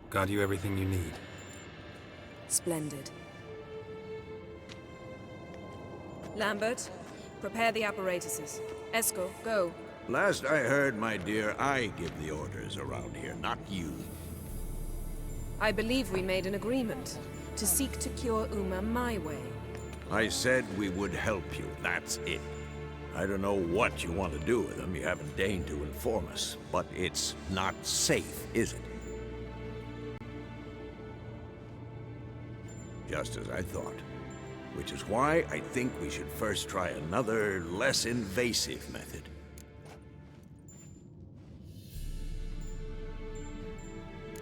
Got you everything you need. Splendid. Lambert, prepare the apparatuses. Esco, go. Last I heard, my dear, I give the orders around here, not you. I believe we made an agreement to seek to cure Uma my way. I said we would help you, that's it. I don't know what you want to do with them, you haven't deigned to inform us, but it's not safe, is it? Just as I thought. Which is why I think we should first try another, less invasive method.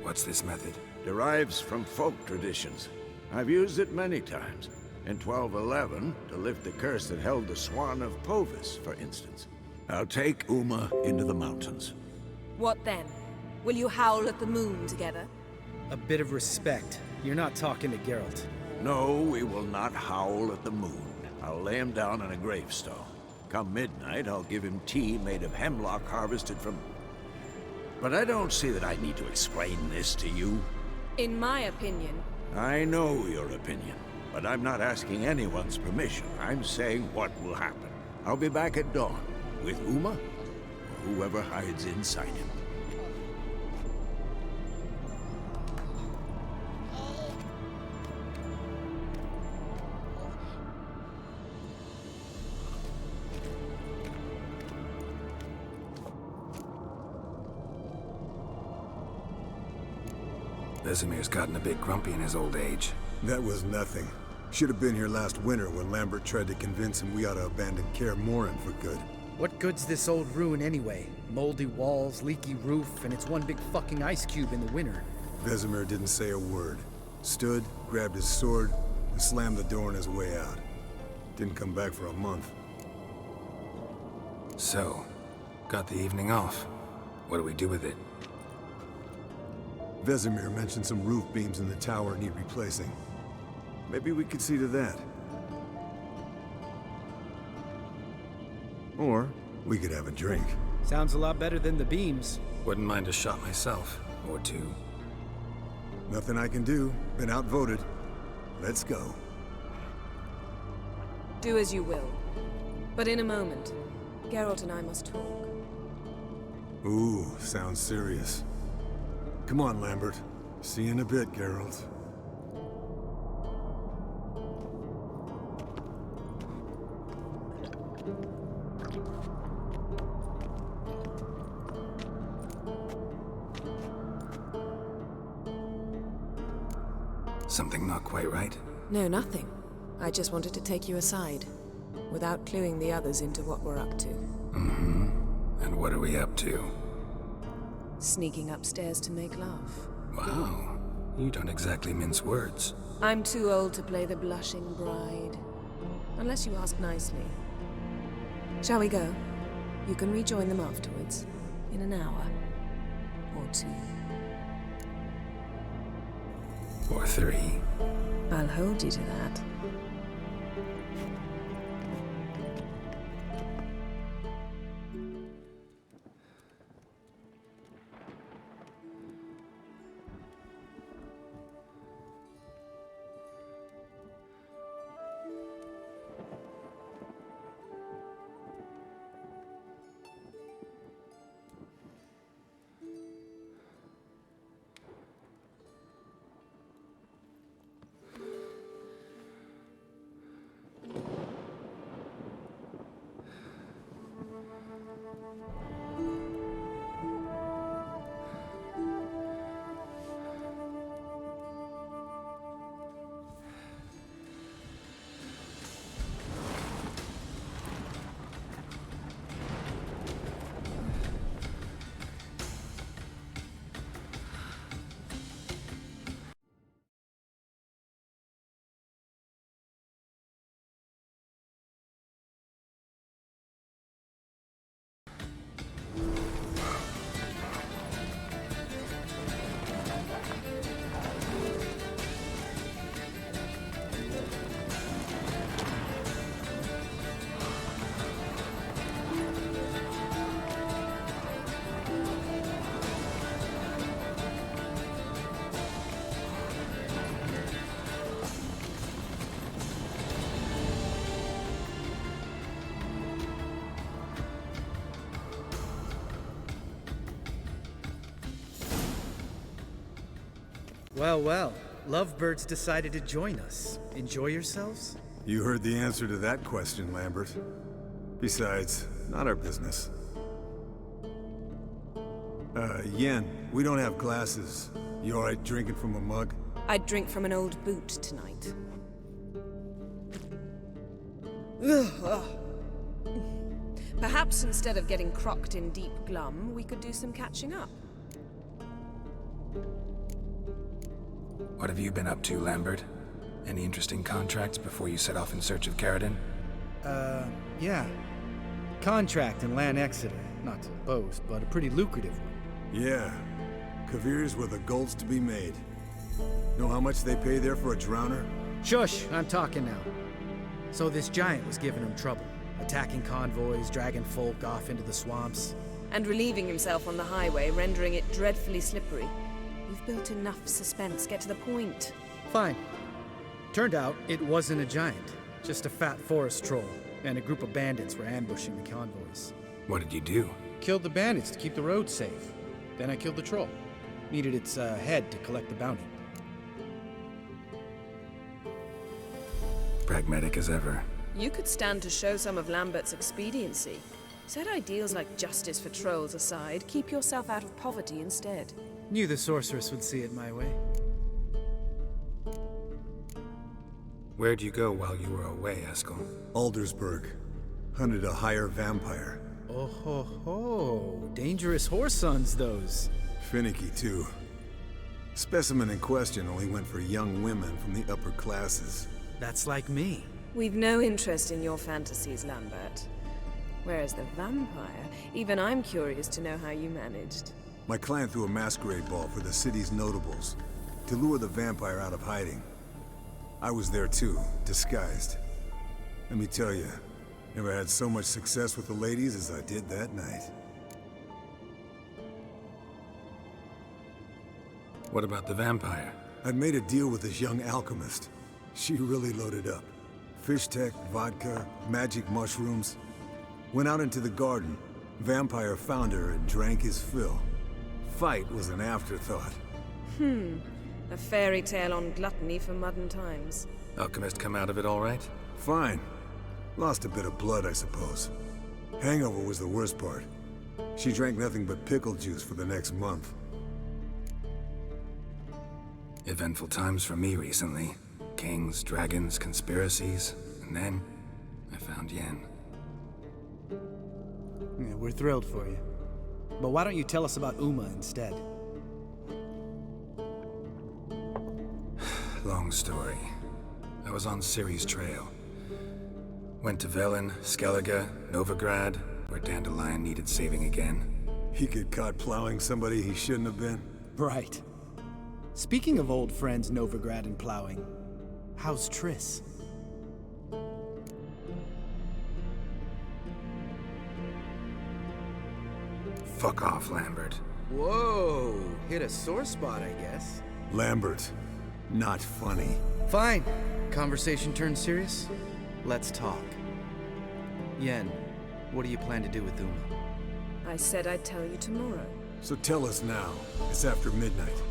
What's this method? Derives from folk traditions. I've used it many times. In 1211, to lift the curse that held the Swan of Povis, for instance. I'll take Uma into the mountains. What then? Will you howl at the moon together? A bit of respect. You're not talking to Geralt. No, we will not howl at the moon. I'll lay him down in a gravestone. Come midnight, I'll give him tea made of hemlock harvested from... But I don't see that I need to explain this to you. In my opinion... I know your opinion, but I'm not asking anyone's permission. I'm saying what will happen. I'll be back at dawn, with Uma, or whoever hides inside him. Vesemir's gotten a bit grumpy in his old age. That was nothing. Should have been here last winter when Lambert tried to convince him we ought to abandon Kaer Morhen for good. What good's this old ruin anyway? Moldy walls, leaky roof, and it's one big fucking ice cube in the winter. Vesemir didn't say a word. Stood, grabbed his sword, and slammed the door on his way out. Didn't come back for a month. So, got the evening off. What do we do with it? Vesemir mentioned some roof beams in the tower need replacing. Maybe we could see to that. Or we could have a drink. Sounds a lot better than the beams. Wouldn't mind a shot myself, or two. Nothing I can do. Been outvoted. Let's go. Do as you will. But in a moment, Geralt and I must talk. Ooh, sounds serious. Come on, Lambert. See you in a bit, Geralt. Something not quite right? No, nothing. I just wanted to take you aside, without cluing the others into what we're up to. Mm-hmm. And what are we up to? Sneaking upstairs to make love. Wow. You don't exactly mince words. I'm too old to play the blushing bride. Unless you ask nicely. Shall we go? You can rejoin them afterwards. In an hour. Or two. Or three. I'll hold you to that. Well, well. Lovebirds decided to join us. Enjoy yourselves? You heard the answer to that question, Lambert. Besides, not our business. Yen, we don't have glasses. You alright drinking from a mug? I'd drink from an old boot tonight. Perhaps instead of getting crocked in deep glum, we could do some catching up. What have you been up to, Lambert? Any interesting contracts before you set off in search of Carradine? Yeah. Contract in Lan Exeter. Not to boast, but a pretty lucrative one. Yeah. Kavir's where the gold's to be made. Know how much they pay there for a drowner? Shush, I'm talking now. So this giant was giving him trouble. Attacking convoys, dragging folk off into the swamps. And relieving himself on the highway, rendering it dreadfully slippery. You've built enough suspense. Get to the point. Fine. Turned out it wasn't a giant. Just a fat forest troll. And a group of bandits were ambushing the convoys. What did you do? Killed the bandits to keep the roads safe. Then I killed the troll. Needed its head to collect the bounty. Pragmatic as ever. You could stand to show some of Lambert's expediency. Set ideals like justice for trolls aside, keep yourself out of poverty instead. Knew the sorceress would see it my way. Where'd you go while you were away, Eskel? Aldersburg. Hunted a higher vampire. Oh ho ho. Dangerous horse sons, those. Finicky, too. Specimen in question only went for young women from the upper classes. That's like me. We've no interest in your fantasies, Lambert. Whereas the vampire, even I'm curious to know how you managed. My clan threw a masquerade ball for the city's notables, to lure the vampire out of hiding. I was there too, disguised. Let me tell you, never had so much success with the ladies as I did that night. What about the vampire? I'd made a deal with this young alchemist. She really loaded up. Fish tech, vodka, magic mushrooms. Went out into the garden. Vampire found her and drank his fill. Fight was an afterthought. A fairy tale on gluttony for modern times. Alchemist come out of it all right? Fine. Lost a bit of blood, I suppose. Hangover was the worst part. She drank nothing but pickle juice for the next month. Eventful times for me recently. Kings, dragons, conspiracies, and then I found Yen. Yeah, we're thrilled for you. But why don't you tell us about Uma instead? Long story. I was on Ciri's trail. Went to Velen, Skellige, Novigrad, where Dandelion needed saving again. He get caught plowing somebody he shouldn't have been. Right. Speaking of old friends Novigrad and plowing, how's Triss? Fuck off, Lambert. Whoa, hit a sore spot, I guess. Lambert, not funny. Fine. Conversation turned serious? Let's talk. Yen, what do you plan to do with Uma? I said I'd tell you tomorrow. So tell us now. It's after midnight.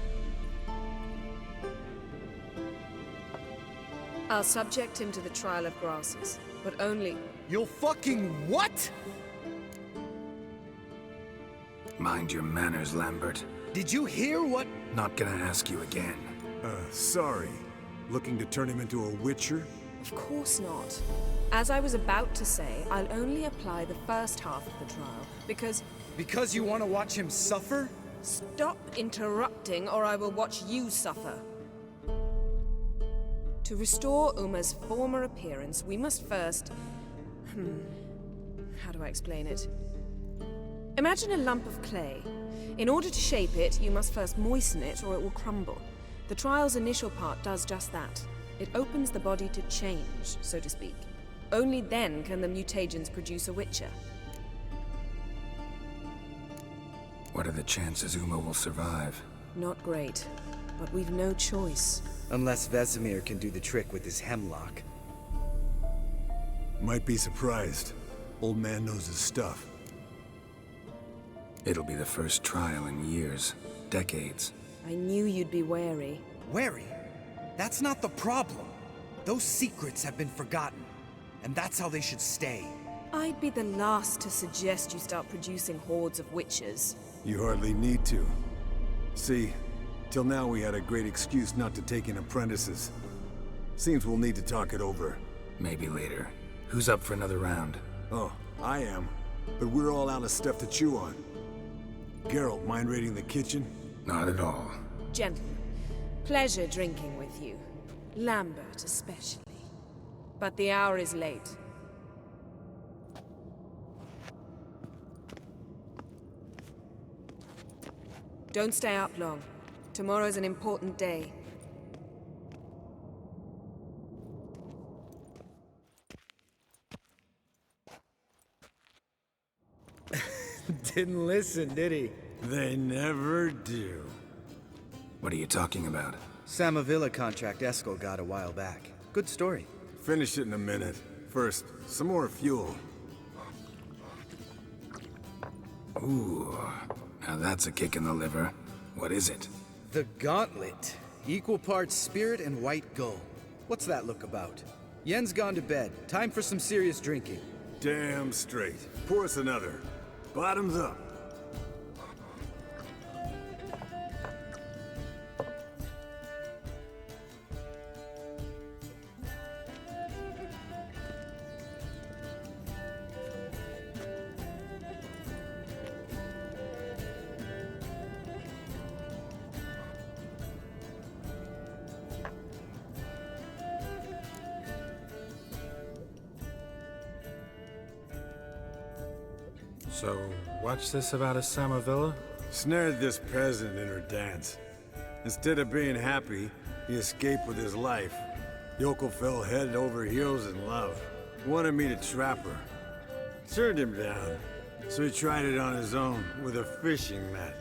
I'll subject him to the trial of grasses, but only... You'll fucking what? Mind your manners, Lambert. Did you hear what? Not gonna ask you again. Sorry. Looking to turn him into a witcher? Of course not. As I was about to say, I'll only apply the first half of the trial, because... Because you want to watch him suffer? Stop interrupting, or I will watch you suffer. To restore Uma's former appearance, we must first... How do I explain it? Imagine a lump of clay. In order to shape it, you must first moisten it, or it will crumble. The trial's initial part does just that. It opens the body to change, so to speak. Only then can the mutagens produce a witcher. What are the chances Uma will survive? Not great, but we've no choice. Unless Vesemir can do the trick with his hemlock. Might be surprised. Old man knows his stuff. It'll be the first trial in years, decades. I knew you'd be wary. Wary? That's not the problem. Those secrets have been forgotten, and that's how they should stay. I'd be the last to suggest you start producing hordes of witches. You hardly need to. See, till now we had a great excuse not to take in apprentices. Seems we'll need to talk it over. Maybe later. Who's up for another round? Oh, I am. But we're all out of stuff to chew on. Geralt, mind raiding the kitchen? Not at all. Gentlemen, pleasure drinking with you. Lambert especially. But the hour is late. Don't stay up long. Tomorrow's an important day. Didn't listen, did he? They never do. What are you talking about? Samavilla contract Eskel got a while back. Good story. Finish it in a minute. First, some more fuel. Ooh, now that's a kick in the liver. What is it? The Gauntlet. Equal parts spirit and white gull. What's that look about? Yen's gone to bed. Time for some serious drinking. Damn straight. Pour us another. Bottoms up. So, what's this about a Samavilla? Snared this peasant in her dance. Instead of being happy, he escaped with his life. Yokel fell head over heels in love. Wanted me to trap her. Turned him down. So he tried it on his own with a fishing net.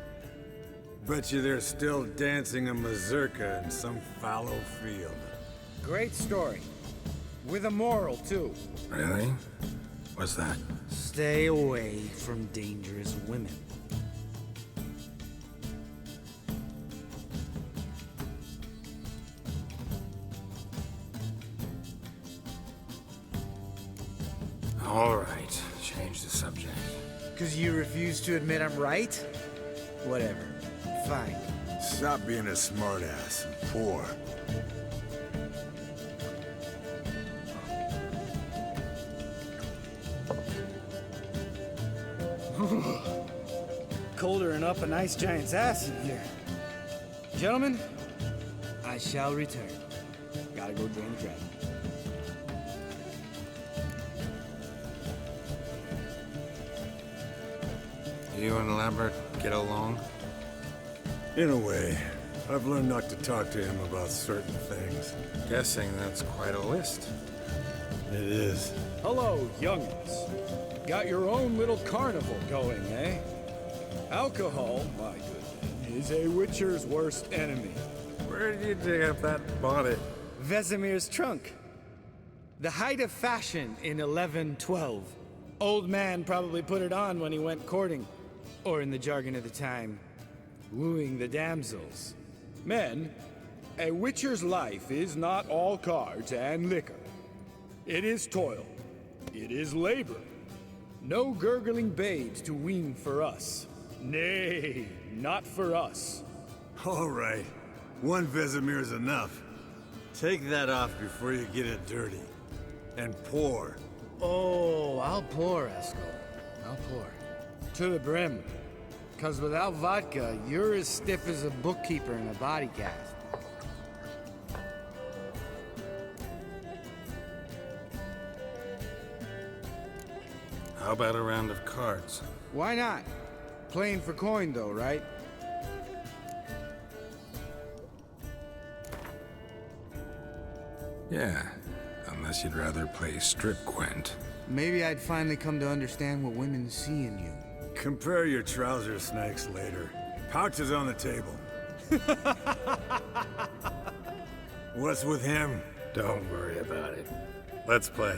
Bet you they're still dancing a mazurka in some fallow field. Great story. With a moral, too. Really? What's that? Stay away from dangerous women. All right, change the subject. 'Cause you refuse to admit I'm right? Whatever. Fine. Stop being a smartass and pour. Colder and up a nice giant's ass in here. Gentlemen, I shall return. Gotta go drain the dragon. You and Lambert get along? In a way. I've learned not to talk to him about certain things. Guessing that's quite a list. It is. Hello, youngins. Got your own little carnival going, eh? Alcohol, my goodness, is a witcher's worst enemy. Where did you dig up that bonnet? Vesemir's trunk. The height of fashion in 1112. Old man probably put it on when he went courting. Or in the jargon of the time, wooing the damsels. Men, a witcher's life is not all cards and liquor. It is toil. It is labor. No gurgling babes to wean for us. Nay, not for us. All right. One Vesemir's enough. Take that off before you get it dirty. And pour. Oh, I'll pour, Eskel. I'll pour. To the brim. 'Cause without vodka, you're as stiff as a bookkeeper in a body cast. How about a round of cards? Why not? Playing for coin, though, right? Yeah, unless you'd rather play strip Quent. Maybe I'd finally come to understand what women see in you. Compare your trouser snakes later. Pouch is on the table. What's with him? Don't worry about it. Let's play.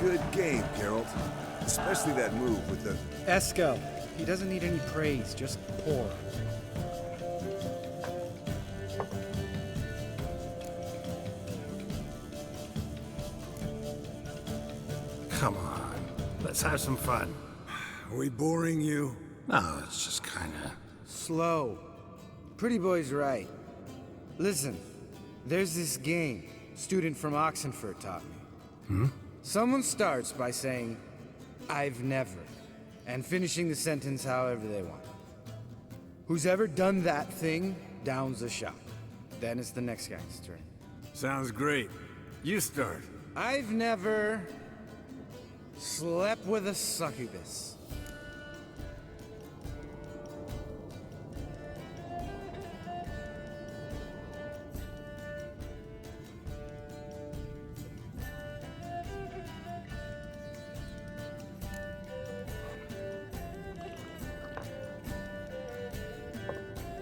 good game, Geralt. Especially that move with the... Eskel. He doesn't need any praise, just pour. Come on, let's have some fun. Are we boring you? No, it's just kinda... Slow. Pretty boy's right. Listen, there's this game student from Oxenford taught me. Someone starts by saying, I've never, and finishing the sentence however they want. Who's ever done that thing downs a shot. Then it's the next guy's turn. Sounds great. You start. I've never slept with a succubus.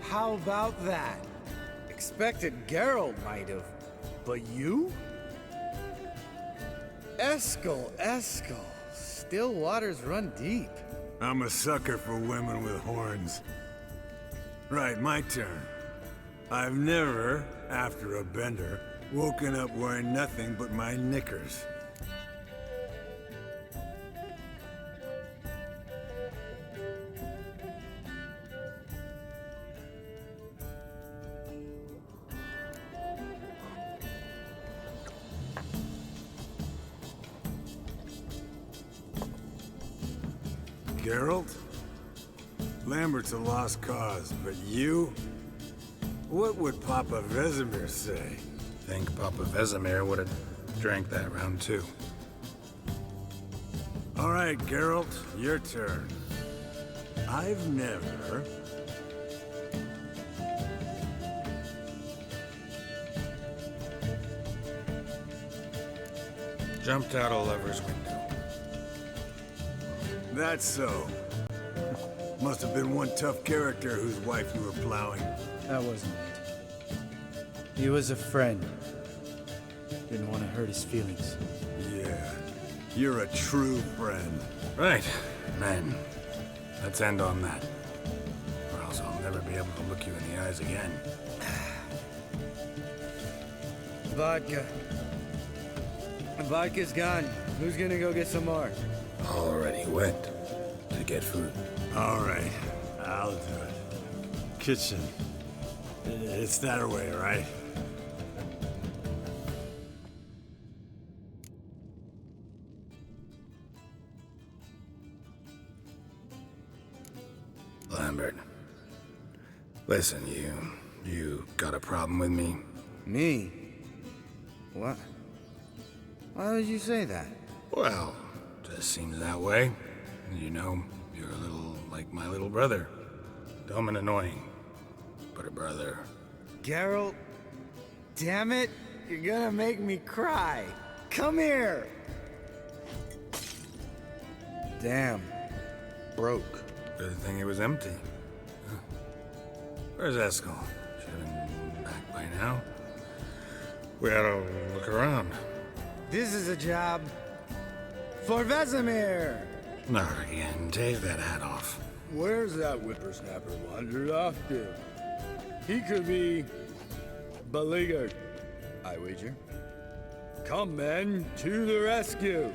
How about that? Expected Geralt might have, but you? Eskel. Still waters run deep. I'm a sucker for women with horns. Right, my turn. I've never, after a bender, woken up wearing nothing but my knickers. Geralt? Lambert's a lost cause, but you? What would Papa Vesemir say? Think Papa Vesemir would have drank that round too. All right, Geralt, your turn. I've never... Jumped out a lover's window. That's so. Must have been one tough character whose wife you were plowing. That wasn't it. He was a friend. Didn't want to hurt his feelings. Yeah, you're a true friend. Right, men. Let's end on that. Or else I'll never be able to look you in the eyes again. Vodka. Vodka's gone. Who's gonna go get some more? Already went to get food. All right, I'll do it. Kitchen. It's that way, right? Lambert. Listen, you got a problem with me? Me? What? Why would you say that? Well, just seems that way. You know, you're a little like my little brother. Dumb and annoying, but a brother. Geralt, damn it, you're gonna make me cry. Come here. Damn, broke. Good thing it was empty. Huh. Where's Eskel? Should have been back by now. We ought to look around. This is a job for Vesemir. Not again. Take that hat off. Where's that whippersnapper wandered off to? He could be beleaguered, I wager. Come, men, to the rescue!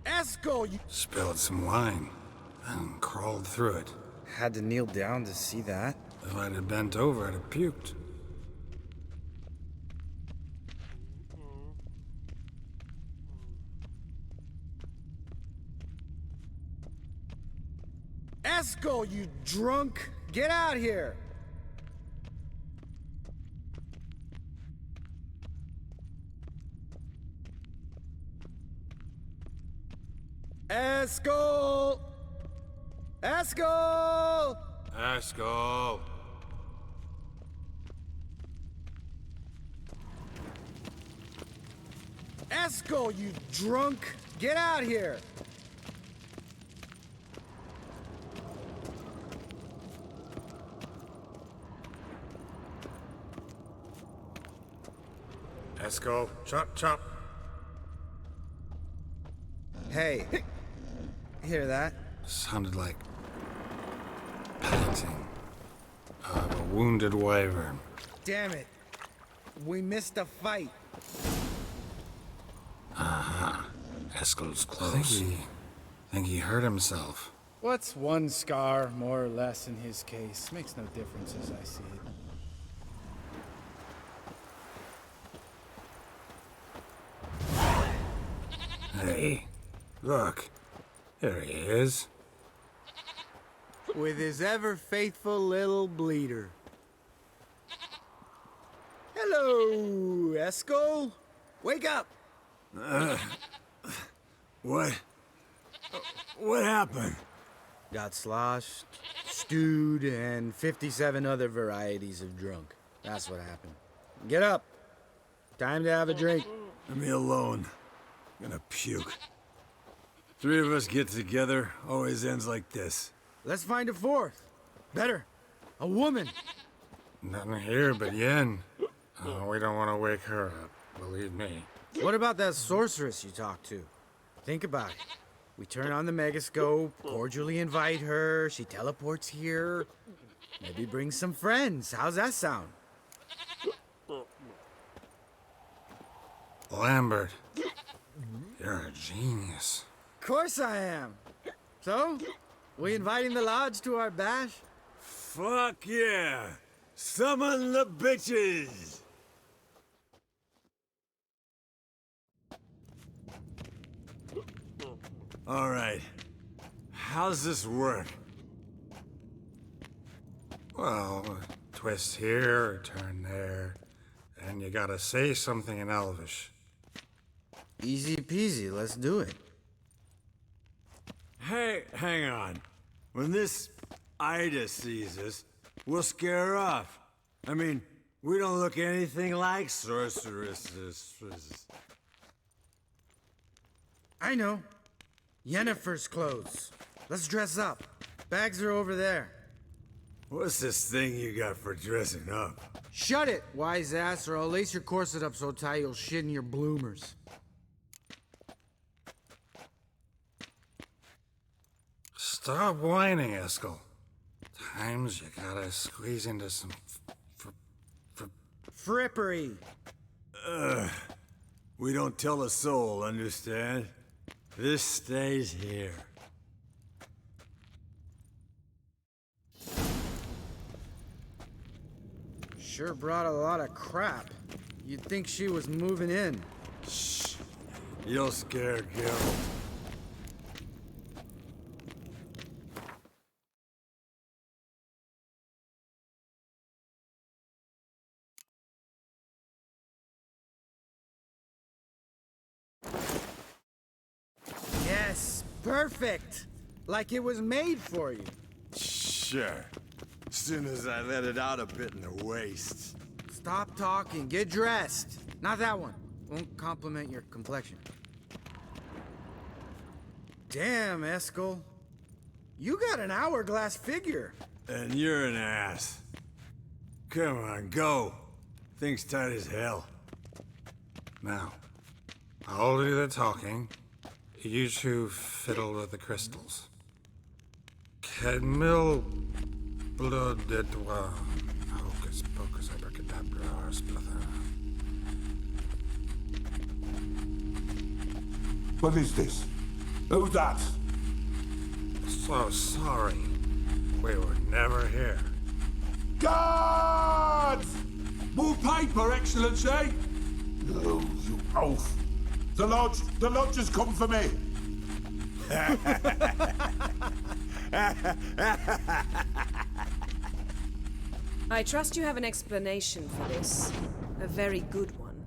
Eskel, you... Spilled some wine and crawled through it. Had to kneel down to see that. If I'd have bent over, I'd have puked. Eskel, you drunk! Get out here! Eskel! Eskel! Eskel! Eskel, you drunk! Get out here! Esco. Chop, chop. Hey, hear that? Sounded like panting of a wounded wyvern. Damn it. We missed a fight. Eskel's close. Think he hurt himself. What's one scar, more or less, in his case? Makes no difference as I see it. Hey, look. There he is. With his ever-faithful little bleeder. Hello, Eskel. Wake up! What? What happened? Got sloshed, stewed, and 57 other varieties of drunk. That's what happened. Get up. Time to have a drink. Leave me alone. I'm gonna puke. Three of us get together, always ends like this. Let's find a fourth. Better. A woman. Nothing here but Yen. Oh, we don't want to wake her up, believe me. What about that sorceress you talked to? Think about it. We turn on the megascope, cordially invite her, she teleports here. Maybe bring some friends. How's that sound? Lambert, you're a genius. Of course I am. So, we inviting the lodge to our bash? Fuck yeah! Summon the bitches! All right. How's this work? Well, twist here or turn there, and you gotta say something in Elvish. Easy peasy, let's do it. Hey, hang on. When this Ida sees us, we'll scare her off. I mean, we don't look anything like sorceresses. I know. Yennefer's clothes. Let's dress up. Bags are over there. What's this thing you got for dressing up? Shut it, wise ass, or I'll lace your corset up so tight you'll shit in your bloomers. Stop whining, Eskel. Times you gotta squeeze into some Frippery. We don't tell a soul, understand? This stays here. Sure brought a lot of crap. You'd think she was moving in. Shh. You'll scare Gil. Yes, perfect. Like it was made for you. Sure. As soon as I let it out a bit in the waist. Stop talking, get dressed. Not that one. Won't compliment your complexion. Damn, Eskel. You got an hourglass figure. And you're an ass. Come on, go. Thing's tight as hell. Now, I'll do the talking. You two fiddle with the crystals. Kedmil blood de doigt. Hocus pocus abracadabra splather. What is this? Who's that? So sorry. We were never here. Guards! More paper, Excellency! No, you oaf. The lodge has come for me. I trust you have an explanation for this. A very good one.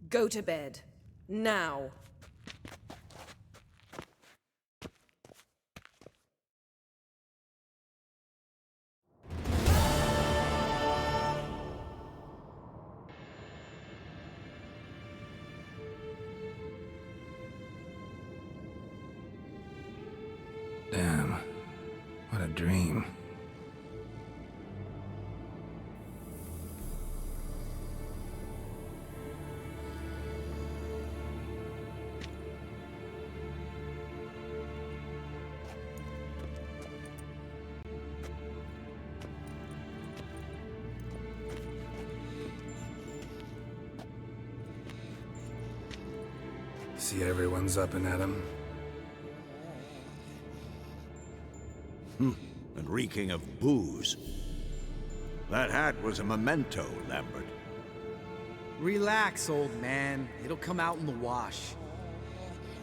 Go to bed. Now. Damn. What a dream. See, everyone's up and at 'em. And reeking of booze. That hat was a memento, Lambert. Relax, old man. It'll come out in the wash.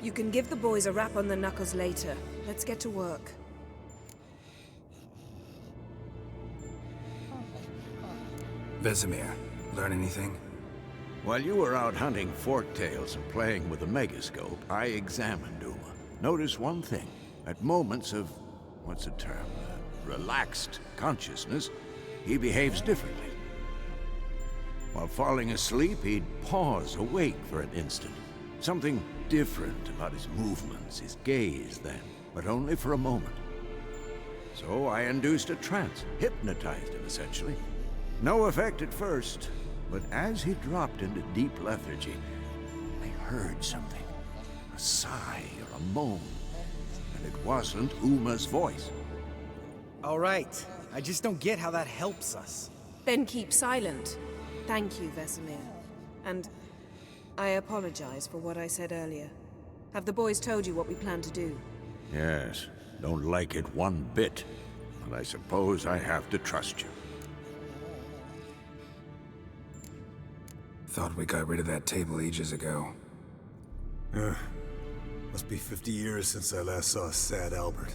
You can give the boys a rap on the knuckles later. Let's get to work. Vesemir, learn anything? While you were out hunting forktails and playing with the megascope, I examined Uma. Notice one thing. At moments of, what's the term, relaxed consciousness, he behaves differently. While falling asleep, he'd pause awake for an instant. Something different about his movements, his gaze then, but only for a moment. So I induced a trance, hypnotized him essentially. No effect at first, but as he dropped into deep lethargy, I heard something. A sigh or a moan. And it wasn't Uma's voice. All right. I just don't get how that helps us. Then keep silent. Thank you, Vesemir. And I apologize for what I said earlier. Have the boys told you what we plan to do? Yes, don't like it one bit. But I suppose I have to trust you. Thought we got rid of that table ages ago. Must be 50 years since I last saw sad Albert.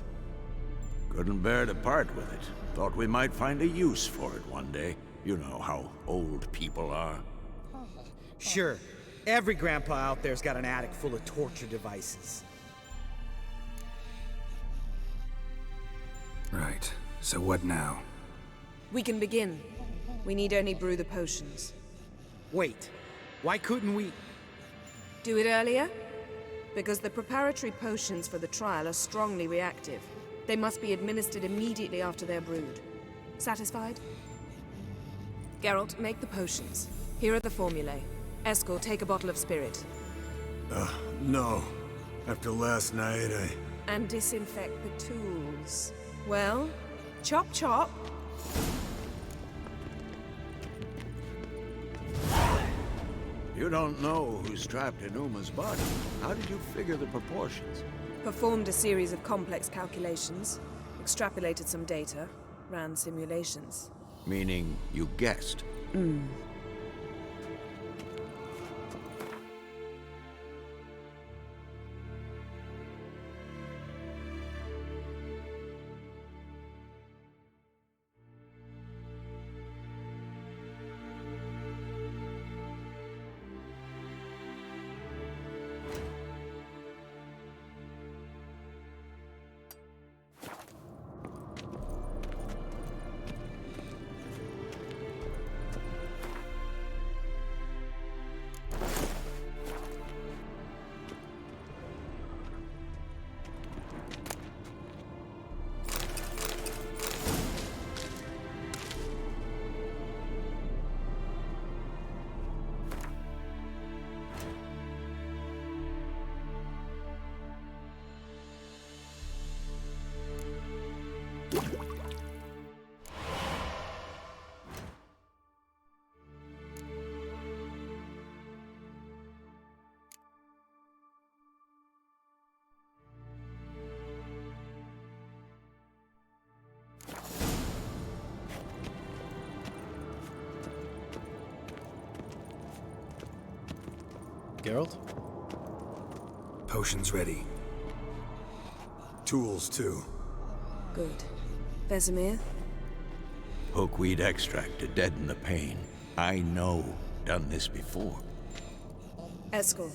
Couldn't bear to part with it. Thought we might find a use for it one day. You know how old people are. Sure. Every grandpa out there's got an attic full of torture devices. Right. So what now? We can begin. We need only brew the potions. Wait. Why couldn't we... Do it earlier? Because the preparatory potions for the trial are strongly reactive. They must be administered immediately after they're brewed. Satisfied? Geralt, make the potions. Here are the formulae. Eskel, take a bottle of spirit. No. After last night, And disinfect the tools. Well, chop chop. You don't know who's trapped in Uma's body. How did you figure the proportions? Performed a series of complex calculations, extrapolated some data, ran simulations. Meaning you guessed. Geralt? Potions ready. tools too. Good. Vesemir? Hookweed extract to deaden the pain. I know. Done this before. Eskel,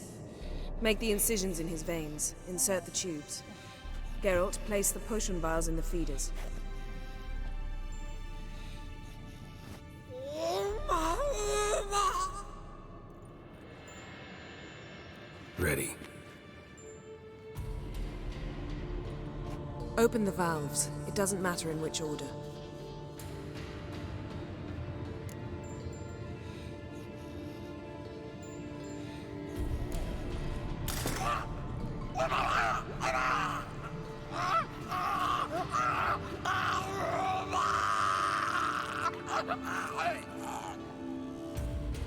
make the incisions in his veins. Insert the tubes. Geralt, place the potion vials in the feeders. Ready. Open the valves. It doesn't matter in which order.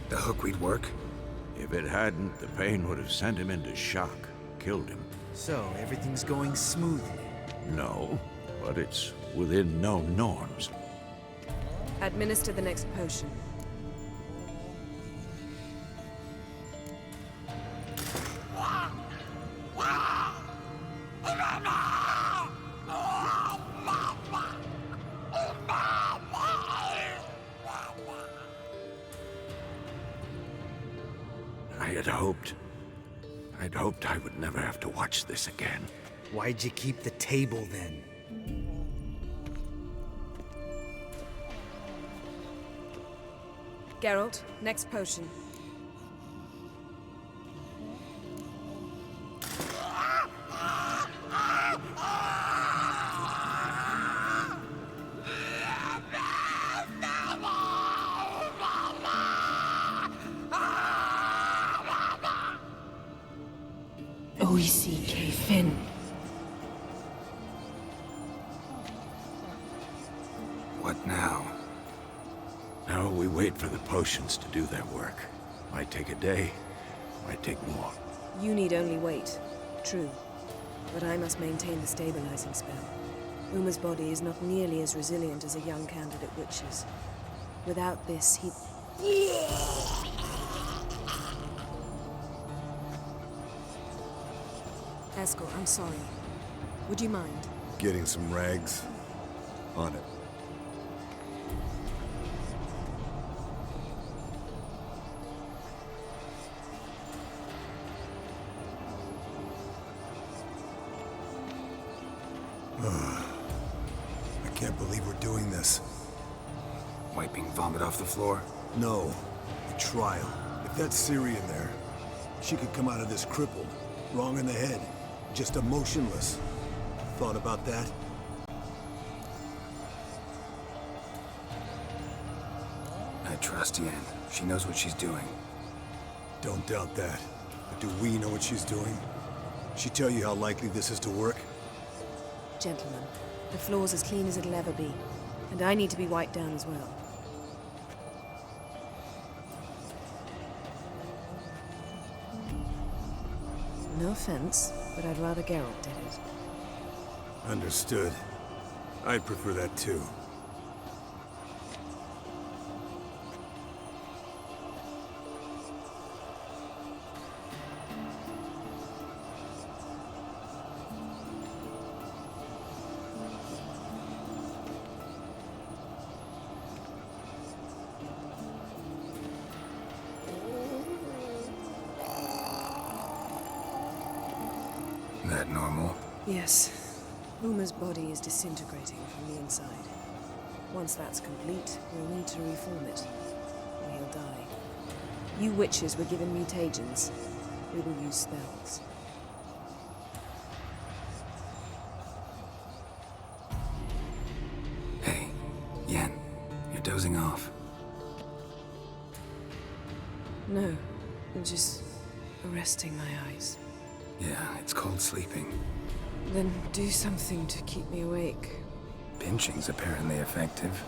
The hookweed work? If it hadn't, the pain would have sent him into shock, killed him. So, everything's going smoothly. No, but it's within known norms. Administer the next potion. I'd hoped I would never have to watch this again. Why'd you keep the table then? Geralt, next potion. Fin. What now? Now we wait for the potions to do their work. Might take a day, might take more. You need only wait. True. But I must maintain the stabilizing spell. Uma's body is not nearly as resilient as a young candidate witch's. Without this, he... Escort, I'm sorry. Would you mind? Getting some rags? On it. I can't believe we're doing this. Wiping vomit off the floor? No. The trial. If that's Ciri in there, she could come out of this crippled. Wrong in the head. Just emotionless. Thought about that? I trust Yen. She knows what she's doing. Don't doubt that. But do we know what she's doing? She tell you how likely this is to work? Gentlemen, the floor's as clean as it'll ever be. And I need to be wiped down as well. No offense, but I'd rather Geralt did it. Understood. I'd prefer that too. That normal? Yes. Uma's body is disintegrating from the inside. Once that's complete, we'll need to reform it, or he'll die. You witches were given mutagens. We will use spells. Hey, Yen, you're dozing off. No, I'm just resting my eyes. Yeah, it's called sleeping. Then do something to keep me awake. Pinching's apparently effective.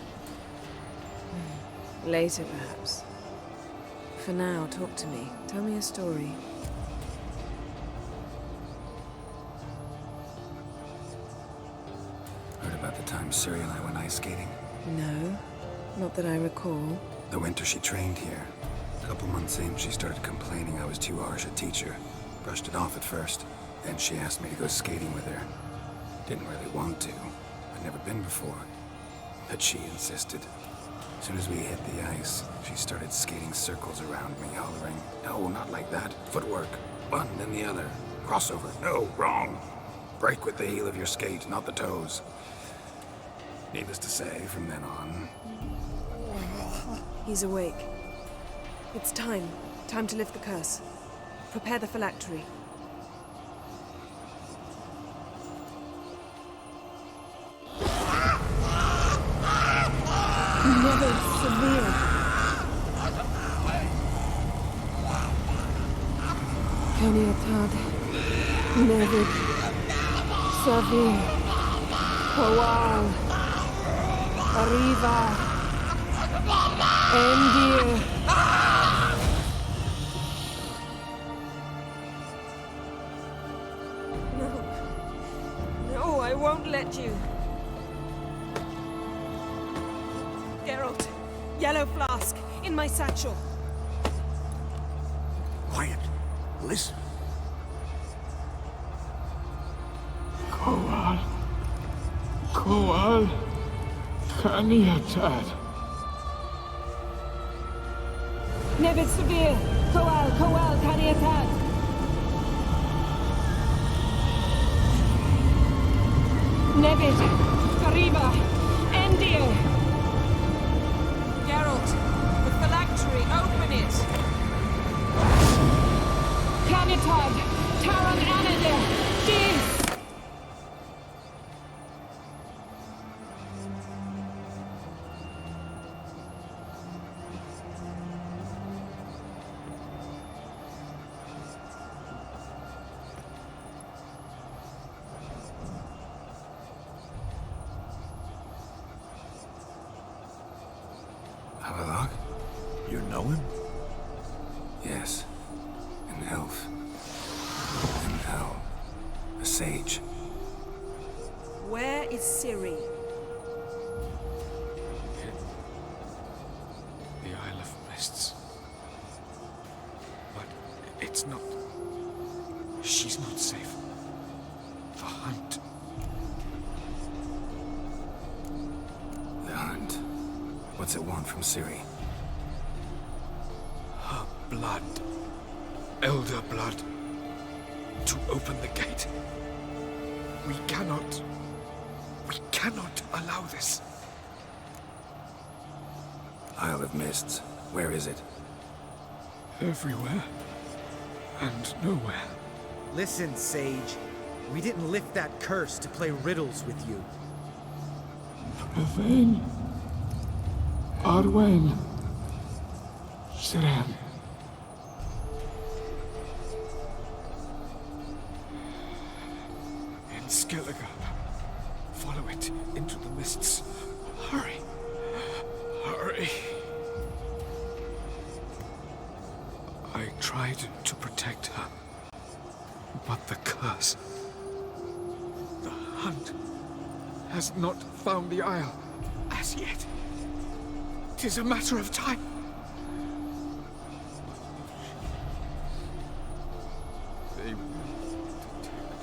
Later, perhaps. For now, talk to me. Tell me a story. Heard about the time Ciri and I went ice skating? No, not that I recall. The winter she trained here. A couple months in, she started complaining I was too harsh a teacher. Brushed it off at first. Then she asked me to go skating with her. Didn't really want to. I'd never been before. But she insisted. As soon as we hit the ice, she started skating circles around me, hollering, "No, not like that. Footwork. One, then the other. Crossover. No, wrong. Break with the heel of your skate, not the toes." Needless to say, from then on... He's awake. It's time. Time to lift the curse. Prepare the phylactery. Never severe. Keniatad. Never severe. Powal. Arriva. Endir. need you. Geralt, yellow flask, in my satchel. Quiet. Listen. Koal, Kaniatad. Nevid Severe, Koal, Kaniatad. Nevid, Kariba, Endir. Geralt, the phylactery, open it. Kanitad, Taran Anadir, Dis. Avalok? You know him? Yes. An elf. An owl. A sage. Where is Ciri? The Isle of Mists. But it's not... She's not safe. The hunt. The hunt. What's it want from Ciri? Her blood. Elder blood. To open the gate. We cannot allow this. Isle of Mists. Where is it? Everywhere. And nowhere. Listen, Sage. We didn't lift that curse to play riddles with you. Elaine. Arwen. Siren. In Skellige. Follow it into the mists. Hurry. Hurry. I tried to protect her. But the curse... The hunt has not found the Isle as yet. 'Tis a matter of time. They will detect.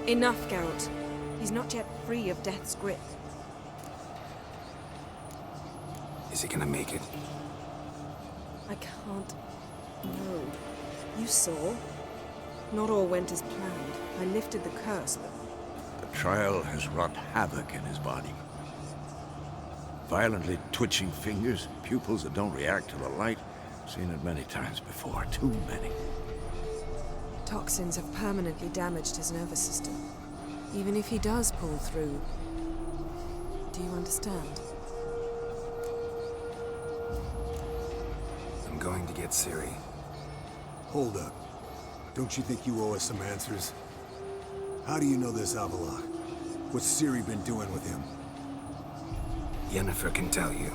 Enough, Geralt. He's not yet free of death's grip. Is he gonna make it? I can't... No. You saw? Not all went as planned. I lifted the curse, but... The trial has wrought havoc in his body. Violently twitching fingers, pupils that don't react to the light. Seen it many times before, too many. Toxins have permanently damaged his nervous system. Even if he does pull through... Do you understand? I'm going to get Ciri. Hold up. Don't you think you owe us some answers? How do you know this Avalok? What's Ciri been doing with him? Yennefer can tell you.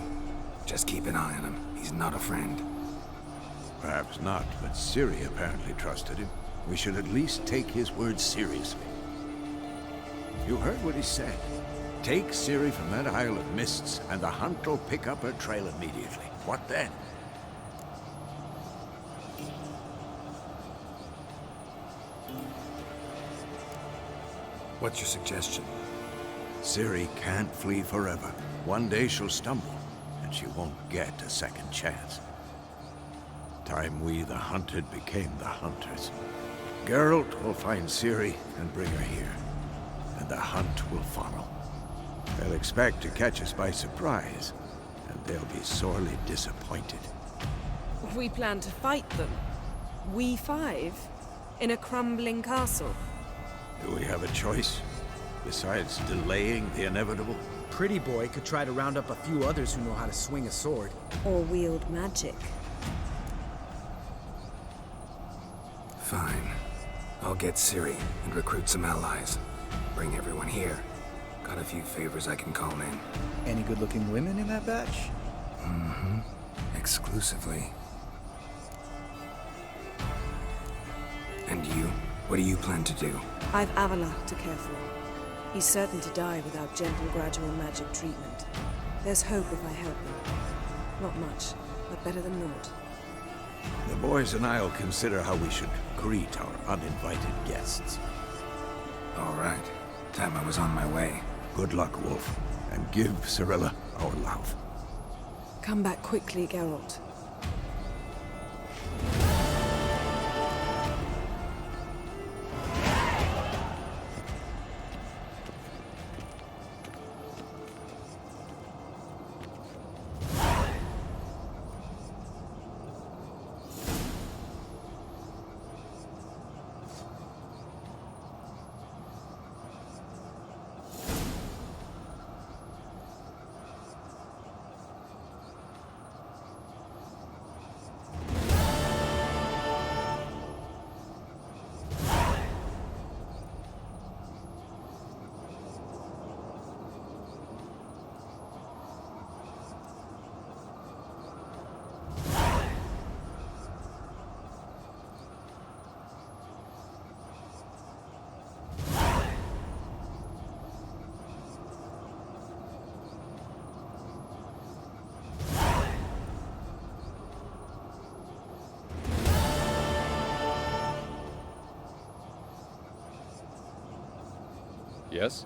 Just keep an eye on him. He's not a friend. Perhaps not, but Ciri apparently trusted him. We should at least take his words seriously. You heard what he said. Take Ciri from that Isle of Mists, and the hunt will pick up her trail immediately. What then? What's your suggestion? Ciri can't flee forever. One day she'll stumble, and she won't get a second chance. Time we, the hunted, became the hunters. Geralt will find Ciri and bring her here, and the hunt will follow. They'll expect to catch us by surprise, and they'll be sorely disappointed. We plan to fight them. We five? In a crumbling castle? Do we have a choice? Besides delaying the inevitable? Pretty Boy could try to round up a few others who know how to swing a sword. Or wield magic. Fine. I'll get Ciri and recruit some allies. Bring everyone here. Got a few favors I can call in. Any good-looking women in that batch? Mm-hmm. Exclusively. And you? What do you plan to do? I've Avila to care for. He's certain to die without gentle, gradual magic treatment. There's hope if I help him. Not much, but better than naught. The boys and I'll consider how we should greet our uninvited guests. All right. Time I was on my way. Good luck, Wolf, and give Cirilla our love. Come back quickly, Geralt. Yes?